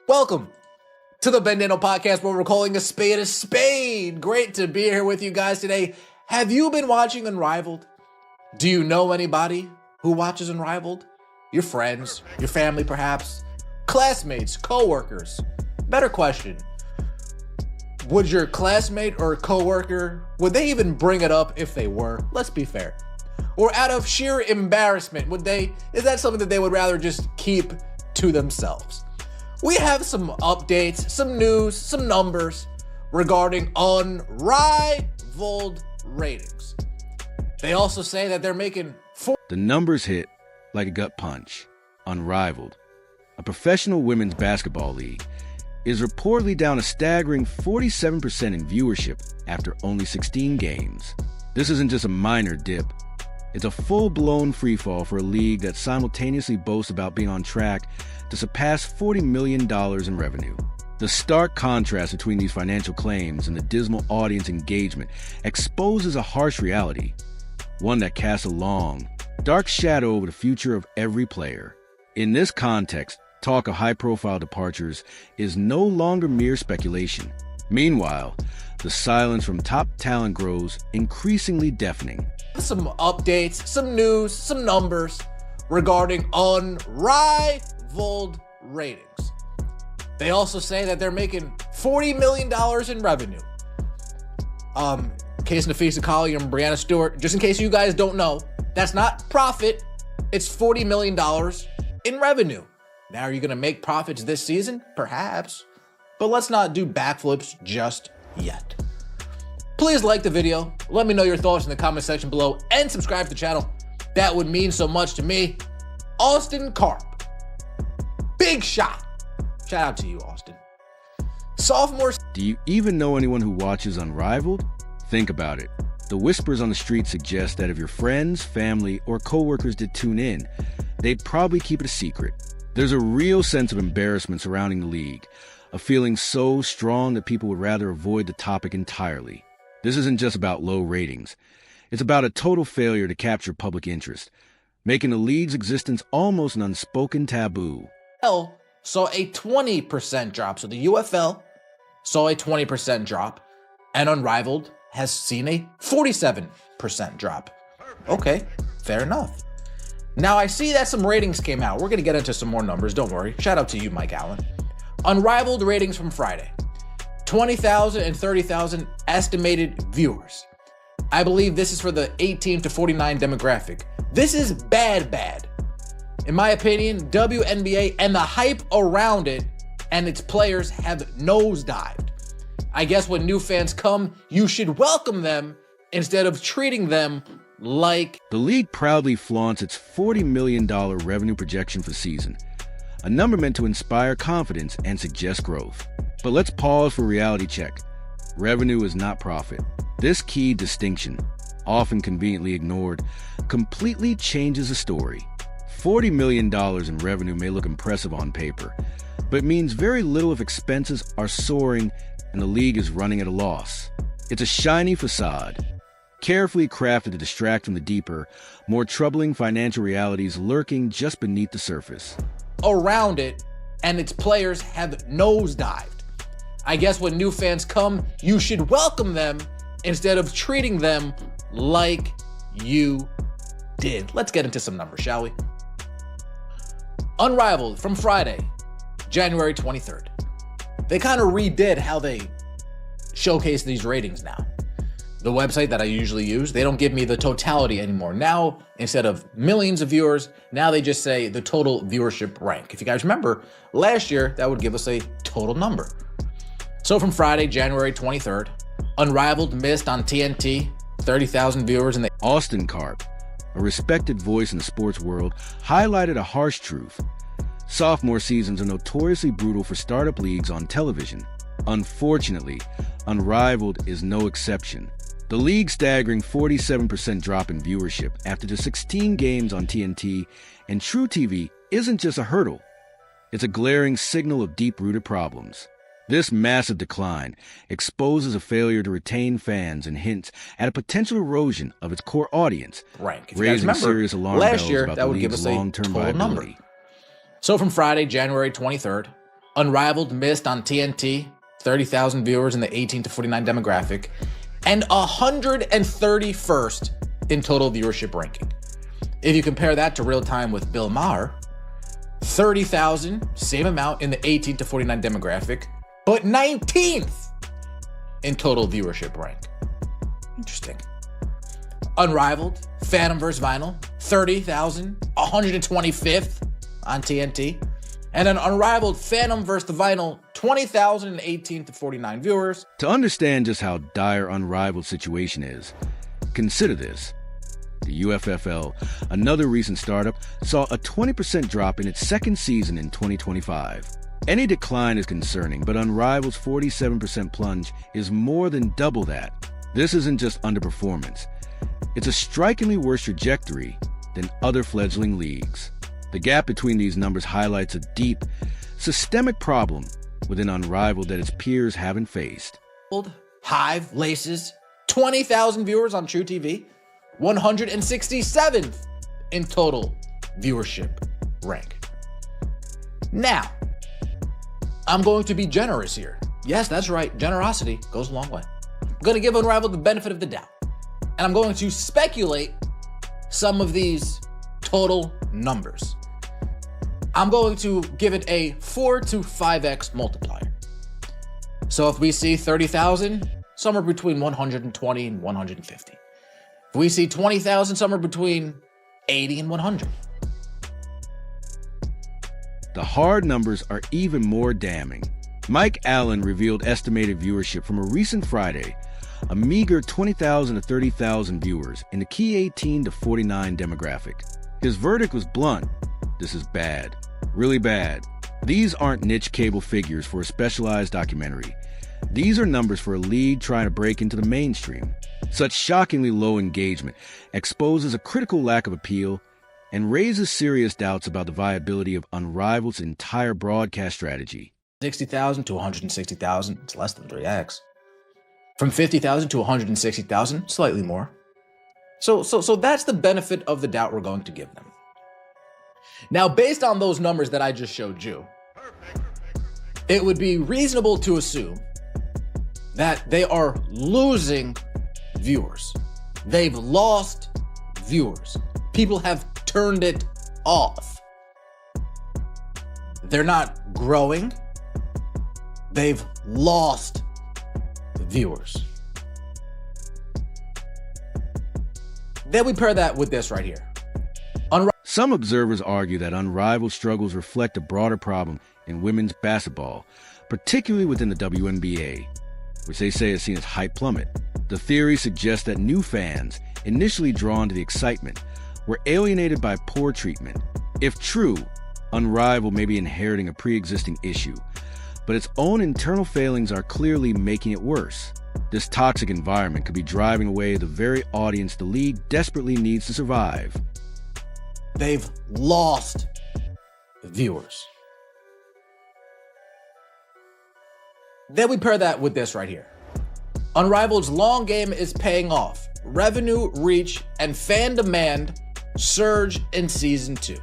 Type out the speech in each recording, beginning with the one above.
Welcome to the Bandano Podcast, where we're calling a spade a spade. Great to be here with you guys today. Have you been watching Unrivaled? Do you know anybody who watches Unrivaled? Your friends, your family perhaps, classmates, coworkers. Better question, would your classmate or coworker, would they even bring it up if they were? Let's be fair. Or out of sheer embarrassment, is that something that they would rather just keep to themselves? We have some updates, some news, some numbers regarding Unrivaled ratings. They also say that they're making The numbers hit like a gut punch. Unrivaled, a professional women's basketball league, is reportedly down a staggering 47% in viewership after only 16 games. This isn't just a minor dip. It's a full-blown freefall for a league that simultaneously boasts about being on track to surpass $40 million in revenue. The stark contrast between these financial claims and the dismal audience engagement exposes a harsh reality, one that casts a long, dark shadow over the future of every player. In this context, talk of high-profile departures is no longer mere speculation. Meanwhile, the silence from top talent grows increasingly deafening. Some updates, some news, some numbers regarding Unrivaled ratings. They also say that they're making $40 million in revenue. Case Nafisa Colley and Brianna Stewart, just in case you guys don't know, that's not profit, it's $40 million in revenue. Now, are you going to make profits this season? Perhaps. But let's not do backflips just yet. Please like the video, let me know your thoughts in the comment section below, and subscribe to the channel. That would mean so much to me. Austin Karp. Big shot. Shout out to you, Austin. Sophomore. Do you even know anyone who watches Unrivaled? Think about it. The whispers on the street suggest that if your friends, family, or coworkers did tune in, they'd probably keep it a secret. There's a real sense of embarrassment surrounding the league, a feeling so strong that people would rather avoid the topic entirely. This isn't just about low ratings. It's about a total failure to capture public interest, making the league's existence almost an unspoken taboo. Saw a 20% drop. So the UFL saw a 20% drop, and Unrivaled has seen a 47% drop. Okay, fair enough. Now I see that some ratings came out. We're going to get into some more numbers, don't worry. Shout out to you, Mike Allen. Unrivaled ratings from Friday. 20,000 and 30,000 estimated viewers. I believe this is for the 18 to 49 demographic. This is bad. In my opinion, WNBA and the hype around it and its players have nosedived. I guess when new fans come, you should welcome them instead of treating them like... The league proudly flaunts its $40 million revenue projection for the season, a number meant to inspire confidence and suggest growth. But let's pause for a reality check. Revenue is not profit. This key distinction, often conveniently ignored, completely changes the story. $40 million in revenue may look impressive on paper, but it means very little if expenses are soaring and the league is running at a loss. It's a shiny facade, carefully crafted to distract from the deeper, more troubling financial realities lurking just beneath the surface. Around it, and its players have nosedived. I guess when new fans come, you should welcome them instead of treating them like you did. Let's get into some numbers, shall we? Unrivaled from Friday, January 23rd. They kind of redid how they showcase these ratings now. The website that I usually use, they don't give me the totality anymore. Now, instead of millions of viewers, now they just say the total viewership rank. If you guys remember, last year, that would give us a total number. So from Friday, January 23rd, Unrivaled missed on TNT, 30,000 viewers, and they... Austin Karp, a respected voice in the sports world, highlighted a harsh truth. Sophomore seasons are notoriously brutal for startup leagues on television. Unfortunately, Unrivaled is no exception. The league's staggering 47% drop in viewership after just 16 games on TNT and True TV isn't just a hurdle. It's a glaring signal of deep-rooted problems. This massive decline exposes a failure to retain fans and hints at a potential erosion of its core audience, rank. If raising you guys remember, serious alarm last bells year, about that the would give league's us a long-term total viability. number. So from Friday, January 23rd, Unrivaled missed on TNT, 30,000 viewers in the 18 to 49 demographic, and 131st in total viewership ranking. If you compare that to Real Time with Bill Maher, 30,000, same amount in the 18 to 49 demographic, but 19th in total viewership rank. Interesting. Unrivaled, Phantom vs. Vinyl, 30,000, 125th on TNT. And an Unrivaled Phantom vs. Vinyl, 20,018 to 49 viewers. To understand just how dire Unrivaled situation is, consider this. The UFFL, another recent startup, saw a 20% drop in its second season in 2025. Any decline is concerning, but Unrivaled's 47% plunge is more than double that. This isn't just underperformance. It's a strikingly worse trajectory than other fledgling leagues. The gap between these numbers highlights a deep, systemic problem within Unrivaled that its peers haven't faced. Hive, Laces, 20,000 viewers on True TV, 167th in total viewership rank. Now, I'm going to be generous here. Yes, that's right. Generosity goes a long way. I'm going to give Unrivaled the benefit of the doubt. And I'm going to speculate some of these total numbers. I'm going to give it a 4 to 5x multiplier. So if we see 30,000, somewhere between 120 and 150. If we see 20,000, somewhere between 80 and 100. The hard numbers are even more damning. Mike Allen revealed estimated viewership from a recent Friday, a meager 20,000 to 30,000 viewers in the key 18 to 49 demographic. His verdict was blunt. This is bad. Really bad. These aren't niche cable figures for a specialized documentary. These are numbers for a league trying to break into the mainstream. Such shockingly low engagement exposes a critical lack of appeal and raises serious doubts about the viability of Unrivaled's entire broadcast strategy. 60,000 to 160,000, it's less than 3x. From 50,000 to 160,000, slightly more. So that's the benefit of the doubt we're going to give them. Now, based on those numbers that I just showed you, it would be reasonable to assume that they are losing viewers. They've lost viewers. People have turned it off. They're not growing. They've lost viewers. Then we pair that with this right here. Some observers argue that Unrivaled struggles reflect a broader problem in women's basketball, particularly within the WNBA, which they say has seen its hype plummet. The theory suggests that new fans, initially drawn to the excitement, were alienated by poor treatment. If true, Unrivaled may be inheriting a pre-existing issue, but its own internal failings are clearly making it worse. This toxic environment could be driving away the very audience the league desperately needs to survive. They've lost viewers. Then we pair that with this right here. Unrivaled's long game is paying off. Revenue, reach, and fan demand surge in season 2.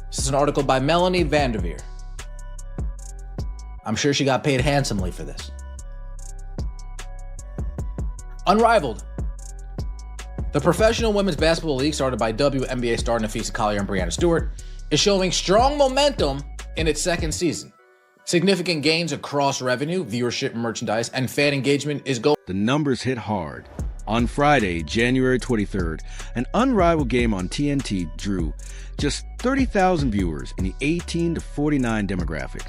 This is an article by Melanie Vanderveer. I'm sure she got paid handsomely for this. Unrivaled. The professional women's basketball league started by WNBA star Nafisa Collier and Breanna Stewart is showing strong momentum in its second season. Significant gains across revenue, viewership, merchandise, and fan engagement is going. The numbers hit hard. On Friday, January 23rd, an Unrivaled game on TNT drew just 30,000 viewers in the 18 to 49 demographic,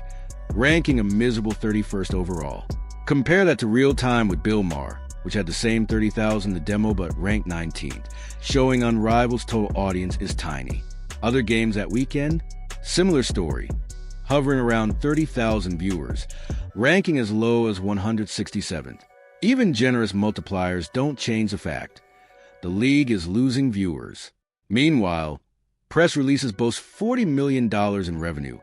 ranking a miserable 31st overall. Compare that to Real Time with Bill Maher, which had the same 30,000 in the demo but ranked 19th, showing Unrivaled's total audience is tiny. Other games that weekend? Similar story, hovering around 30,000 viewers, ranking as low as 167th. Even generous multipliers don't change the fact. The league is losing viewers. Meanwhile, press releases boast $40 million in revenue,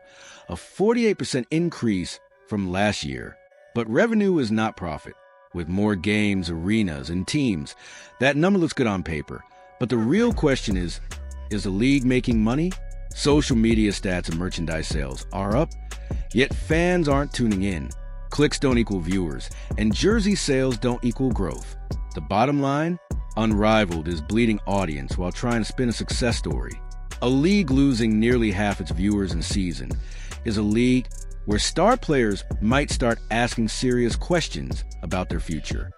a 48% increase from last year. But revenue is not profit. With more games, arenas, and teams, that number looks good on paper. But the real question is the league making money? Social media stats and merchandise sales are up, Yet fans aren't tuning in. Clicks don't equal viewers, and jersey sales don't equal growth. The bottom line? Unrivaled is bleeding audience while trying to spin a success story. A league losing nearly half its viewers in season is a league where star players might start asking serious questions about their future.